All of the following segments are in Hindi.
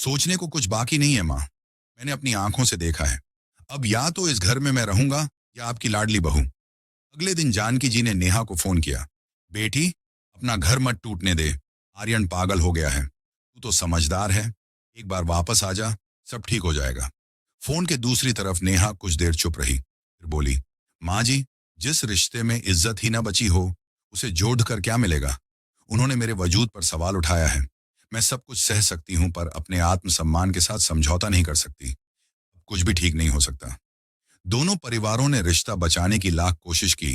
सोचने को कुछ बाकी नहीं है माँ। मैंने अपनी आंखों से देखा है। अब या तो इस घर में मैं रहूंगा या आपकी लाडली बहू। अगले दिन जानकी जी ने नेहा को फोन किया। बेटी, अपना घर मत टूटने दे। आर्यन पागल हो गया है। तू तो समझदार है। एक बार वापस आ जा, सब ठीक हो जाएगा। फोन के दूसरी तरफ नेहा कुछ देर चुप रही, फिर बोली, माँ जी, जिस रिश्ते में इज्जत ही ना बची हो, उसे जोड़ कर क्या मिलेगा? उन्होंने मेरे वजूद पर सवाल उठाया है। मैं सब कुछ सह सकती हूँ, पर अपने आत्मसम्मान के साथ समझौता नहीं कर सकती। कुछ भी ठीक नहीं हो सकता। दोनों परिवारों ने रिश्ता बचाने की लाख कोशिश की,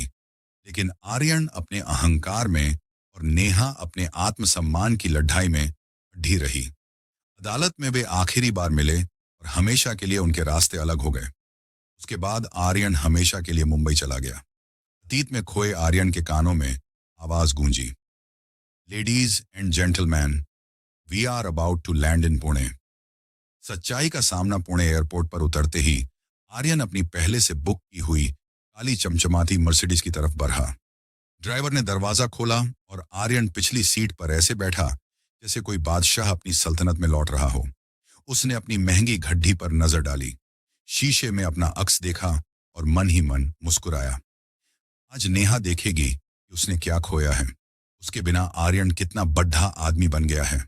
लेकिन आर्यन अपने अहंकार में और नेहा अपने आत्मसम्मान की लड़ाई में अड़ी रही। अदालत में वे आखिरी बार मिले और हमेशा के लिए उनके रास्ते अलग हो गए। उसके बाद आर्यन हमेशा के लिए मुंबई चला गया। अतीत में खोए आर्यन के कानों में आवाज गूंजी, ladies and gentleman, we are about to land in Pune. सच्चाई का सामना पुणे एयरपोर्ट पर उतरते ही आर्यन अपनी पहले से बुक की हुई काली चमचमाती मर्सिडीज की तरफ बढ़ा। ड्राइवर ने दरवाजा खोला और आर्यन पिछली सीट पर ऐसे बैठा जैसे कोई बादशाह अपनी सल्तनत में लौट रहा हो। उसने अपनी महंगी घड्डी पर नजर डाली, शीशे में अपना अक्स देखा और मन ही मन मुस्कुराया। आज नेहा देखेगी कि उसने क्या खोया है। उसके बिना आर्यन कितना बड्ढा आदमी बन गया है।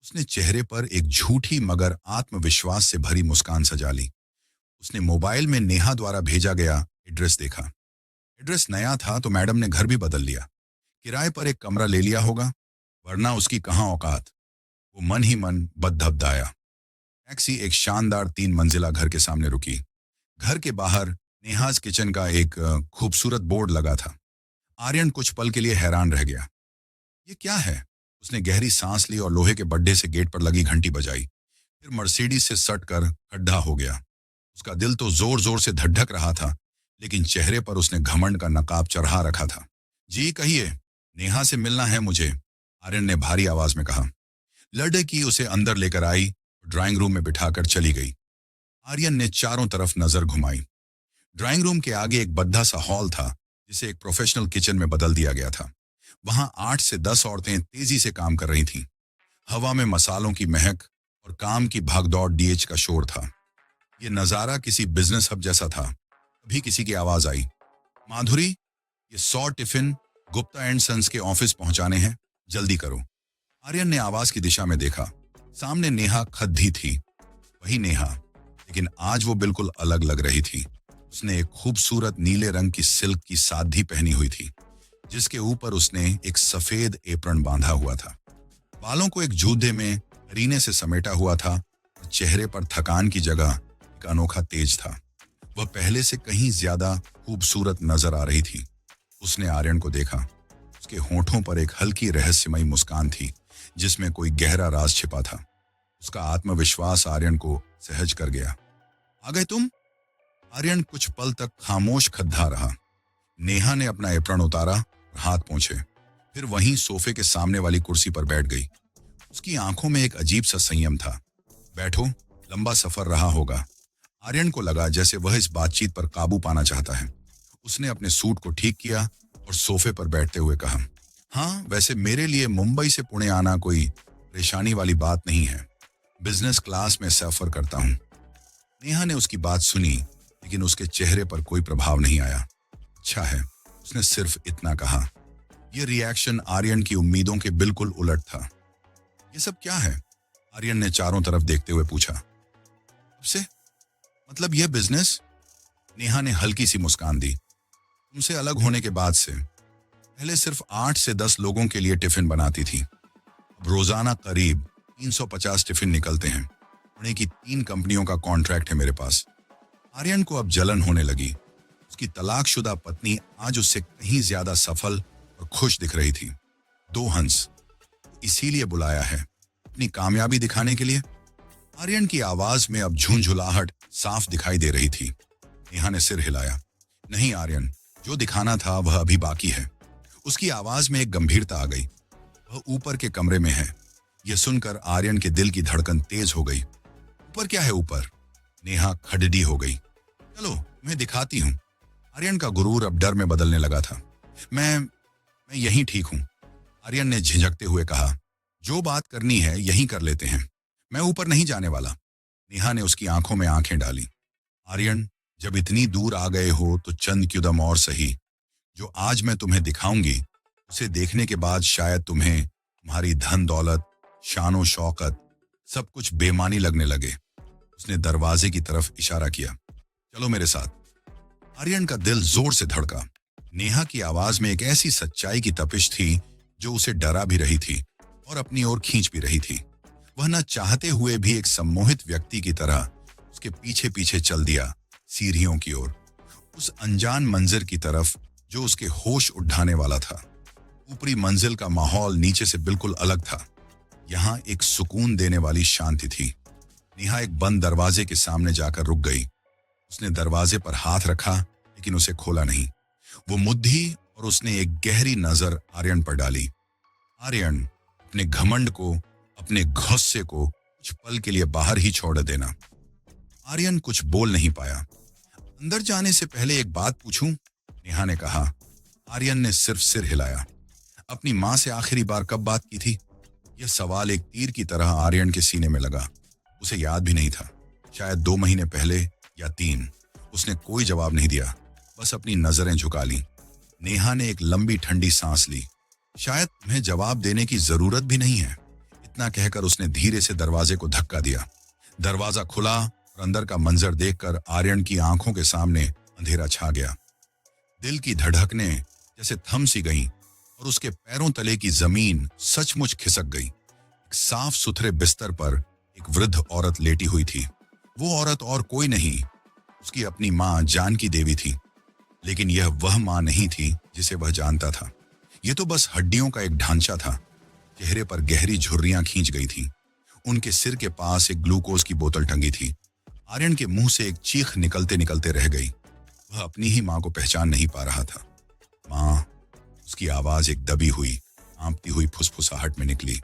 उसने चेहरे पर एक झूठी मगर आत्मविश्वास से भरी मुस्कान सजा ली। उसने मोबाइल में नेहा द्वारा भेजा गया एड्रेस देखा। एड्रेस नया था तो मैडम ने घर भी बदल लिया। किराए पर एक कमरा ले लिया होगा, वरना उसकी कहाँ औकात। वो मन ही मन बदधब्दाया। टैक्सी एक शानदार 3 मंजिला घर के सामने रुकी। घर के बाहर नेहाज किचन का एक खूबसूरत बोर्ड लगा था। आर्यन कुछ पल के लिए हैरान रह गया। ये क्या है? उसने गहरी सांस ली और लोहे के बड्ढे से गेट पर लगी घंटी बजाई। फिर मर्सिडीज से सट कर खड्डा हो गया। उसका दिल तो जोर जोर से धड़धक रहा था, लेकिन चेहरे पर उसने घमंड का नकाब चढ़ा रखा था। जी कहिए, नेहा से मिलना है मुझे, आर्यन ने भारी आवाज में कहा। लड़की उसे अंदर लेकर आई और ड्राइंग रूम में बिठाकर चली गई। आर्यन ने चारों तरफ नजर घुमाई। ड्राइंग रूम के आगे एक बद्धा सा हॉल था, जिसे एक प्रोफेशनल किचन में बदल दिया गया था। वहां 8 से 10 औरतें तेजी से काम कर रही थीं। हवा में मसालों की महक और काम की भागदौड़ डीएच का शोर था। ये नजारा किसी बिजनेस हब जैसा था। तभी किसी की आवाज आई, माधुरी, ये 100 टिफिन गुप्ता एंड सन्स के ऑफिस पहुंचाने हैं, जल्दी करो। आर्यन ने आवाज की दिशा में देखा। सामने नेहा खद्दी थी। वही नेहा, लेकिन आज वो बिल्कुल अलग लग रही थी। उसने एक खूबसूरत नीले रंग की सिल्क की सादी पहनी हुई थी, जिसके ऊपर उसने एक सफेद एप्रन बांधा हुआ था। बालों को एक जूते में करीने से समेटा हुआ था और चेहरे पर थकान की जगह एक अनोखा तेज था। वह पहले से कहीं ज्यादा खूबसूरत नजर आ रही थी। उसने आर्यन को देखा। उसके होठों पर एक हल्की रहस्यमयी मुस्कान थी, जिसमें कोई गहरा राज छिपा था। उसका आत्मविश्वास आर्यन को सहज कर गया। आ गए तुम? आर्यन कुछ पल तक खामोश खद्दा रहा। नेहा ने अपना एप्रन उतारा और हाथ पोंछे, फिर वहीं सोफे के सामने वाली कुर्सी पर बैठ गई। उसकी आंखों में एक अजीब सा संयम था। बैठो, लंबा सफर रहा होगा। आर्यन को लगा जैसे वह इस बातचीत पर काबू पाना चाहता है। उसने अपने सूट को ठीक किया और सोफे पर बैठते हुए कहा, हाँ, वैसे मेरे लिए मुंबई से पुणे आना कोई परेशानी वाली बात नहीं है। बिजनेस क्लास में सफर करता हूँ। नेहा ने उसकी बात सुनी, लेकिन उसके चेहरे पर कोई प्रभाव नहीं आया। अच्छा है, उसने सिर्फ इतना कहा। यह रिएक्शन आर्यन की उम्मीदों के बिल्कुल उलट था। ये सब क्या है? आर्यन ने चारों तरफ देखते हुए पूछा। तुमसे मतलब यह बिजनेस? नेहा ने हल्की सी मुस्कान दी। तुमसे अलग होने के बाद से। पहले सिर्फ 8 से 10 लोगों के लिए टिफिन बनाती थी। अब रोजाना करीब 350 टिफिन निकलते हैं। पुणे की 3 कंपनियों का कॉन्ट्रैक्ट है मेरे पास। आर्यन को अब जलन होने लगी। उसकी तलाकशुदा पत्नी आज उससे कहीं ज्यादा सफल और खुश दिख रही थी। 2 हंस इसीलिए बुलाया है, अपनी कामयाबी दिखाने के लिए? आर्यन की आवाज में अब झुंझुलाहट साफ दिखाई दे रही थी। नेहा ने सिर हिलाया। नहीं आर्यन, जो दिखाना था वह अभी बाकी है। उसकी आवाज में एक गंभीरता आ गई। वह ऊपर के कमरे में है। यह सुनकर आर्यन के दिल की धड़कन तेज हो गई। ऊपर क्या है ऊपर? नेहा खडडी हो गई। चलो मैं दिखाती हूँ। आर्यन का गुरूर अब डर में बदलने लगा था। मैं यहीं ठीक हूँ, आर्यन ने झिझकते हुए कहा। जो बात करनी है यहीं कर लेते हैं। मैं ऊपर नहीं जाने वाला। नेहा ने उसकी आंखों में आंखें डाली। आर्यन, जब इतनी दूर आ गए हो तो चंद कदम और सही। जो आज मैं तुम्हें दिखाऊंगी, उसे देखने के बाद शायद तुम्हें तुम्हारी धन दौलत, शानो शौकत, सब कुछ बेमानी लगने लगे। उसने दरवाजे की तरफ इशारा किया। चलो मेरे साथ। आर्यन का दिल जोर से धड़का। नेहा की आवाज में एक ऐसी सच्चाई की तपिश थी जो उसे डरा भी रही थी और अपनी ओर खींच भी रही थी। वह न चाहते हुए भी एक सम्मोहित व्यक्ति की तरह उसके पीछे पीछे चल दिया, सीढ़ियों की ओर, उस अनजान मंजिल की तरफ जो उसके होश उठाने वाला था। ऊपरी मंजिल का माहौल नीचे से बिल्कुल अलग था। यहाँ एक सुकून देने वाली शांति थी। नेहा एक बंद दरवाजे के सामने जाकर रुक गई। उसने दरवाजे पर हाथ रखा लेकिन उसे खोला नहीं। वो मुद्दी और उसने एक गहरी नजर आर्यन पर डाली। आर्यन, अपने घमंड को, अपने गुस्से को कुछ पल के लिए बाहर ही छोड़ देना। आर्यन कुछ बोल नहीं पाया। अंदर जाने से पहले एक बात पूछूं? नेहा ने कहा। आर्यन ने सिर्फ सिर हिलाया। अपनी माँ से आखिरी बार कब बात की थी? यह सवाल एक तीर की तरह आर्यन के सीने में लगा। उसे याद भी नहीं था। शायद 2 महीने पहले या 3। उसने कोई जवाब नहीं दिया, बस अपनी नजरें झुका ली। नेहा ने एक लंबी ठंडी सांस ली। शायद तुम्हें जवाब देने की जरूरत भी नहीं है, इतना कहकर उसने धीरे से दरवाजे को धक्का दिया। दरवाजा खुला और अंदर का मंजर देखकर आर्यन की आंखों के सामने अंधेरा छा गया। दिल की धड़कनें जैसे थम सी गईं और उसके पैरों तले की जमीन सचमुच खिसक गई। एक साफ सुथरे बिस्तर पर एक वृद्ध औरत लेटी हुई थी। वो औरत और कोई नहीं, उसकी अपनी माँ जानकी देवी थी। लेकिन यह वह माँ नहीं थी जिसे वह जानता था। यह तो बस हड्डियों का एक ढांचा था। चेहरे पर गहरी झुर्रियां खींच गई थीं। उनके सिर के पास एक ग्लूकोज की बोतल टंगी थी। आर्यन के मुंह से एक चीख निकलते निकलते रह गई। वह अपनी ही माँ को पहचान नहीं पा रहा था। माँ, उसकी आवाज एक दबी हुई, कांपती हुई फुसफुसाहट में निकली।